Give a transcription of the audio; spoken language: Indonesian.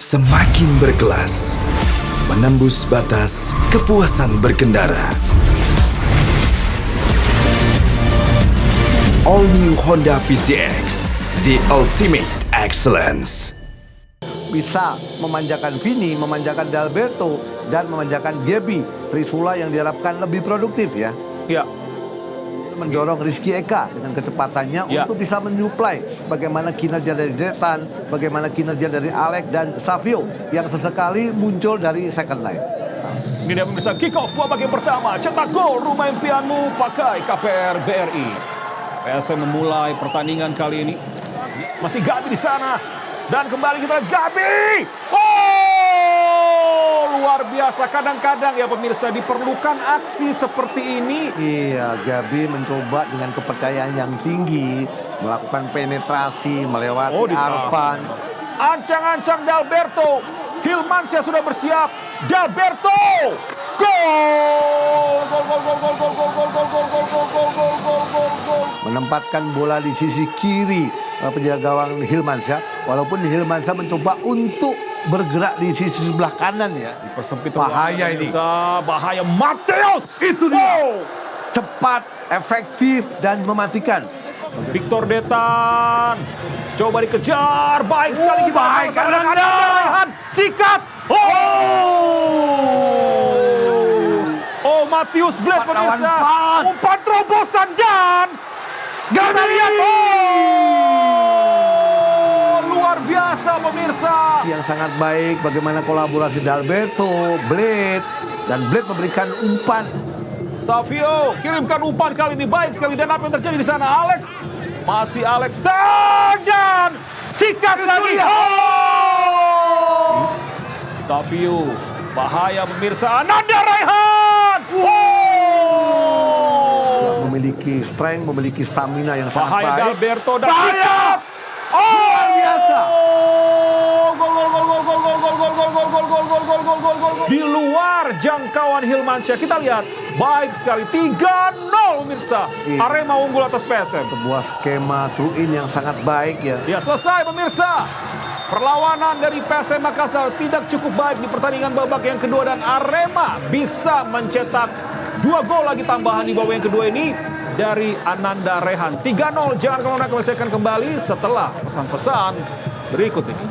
Semakin berkelas, menembus batas kepuasan berkendara. All New Honda PCX, the ultimate excellence. Bisa memanjakan Vini, memanjakan D'Alberto, dan memanjakan Gaby Trisula yang diharapkan lebih produktif ya. Ya, Mendorong Rizky Eka dengan kecepatannya Ya. untuk bisa menyuplai bagaimana kinerja dari Detan, bagaimana kinerja dari Alex dan Savio yang sesekali muncul dari second line. ini dia pemirsa kick off babak yang pertama. Cetak gol rumah impianmu pakai KPR BRI. PSM memulai pertandingan kali ini. Masih Gaby di sana. Dan kembali kita lihat Gaby. Oh, luar biasa. Kadang-kadang ya pemirsa diperlukan aksi seperti ini. Iya, Gaby mencoba dengan kepercayaan yang tinggi melakukan penetrasi melewati ditahan. Arfan. Ancang-ancang D'Alberto. Hilmansyah sudah bersiap. D'Alberto. Gol! Gol, gol, gol, gol, gol, gol, gol, gol, gol, gol, gol, gol, gol, gol, gol, gol. Menempatkan bola di sisi kiri penjaga gawang Hilmansyah, walaupun Hilmansyah mencoba untuk bergerak di sisi sebelah kanan ya. Persempit Bahaya ruangan, ini. pemirsa. Bahaya. Mateus. Itu dia. Gol! Cepat, efektif, dan mematikan. Victor Detan. Coba dikejar. Baik sekali kita. baik, Sama-sama dengan Ananda. Raihan. Sikat. Oh, Matius Blade Empat lawan pemirsa. empat. Umpan terobosan dan kita lihat. Luar biasa pemirsa. Yang sangat baik bagaimana kolaborasi D'Alberto, Blade, dan Blade memberikan umpan. Savio kirimkan umpan kali ini baik sekali, dan apa yang terjadi di sana? Alex, masih Alex dan sikat lagi. Savio, bahaya pemirsa. Ananda Raihan. Memiliki strength, memiliki stamina yang sangat Bahaya baik. D'Alberto dan Bahaya. sikat. Luar biasa. Gol, gol, gol, gol, gol, gol, gol, gol, gol, gol, gol, gol, gol, gol, gol, gol, gol. Di luar jangkauan Hilmansyah. Kita lihat baik sekali 3-0 pemirsa. Iya. Arema unggul atas PSM. Sebuah skema through in yang sangat baik ya. Ya, selesai pemirsa. Perlawanan dari PSM Makassar tidak cukup baik di pertandingan babak yang kedua, dan Arema bisa mencetak 2 gol lagi tambahan di babak yang kedua ini dari Ananda Raihan. 3-0. Jangan kemana-mana, kami akan kembali setelah pesan-pesan berikut ini.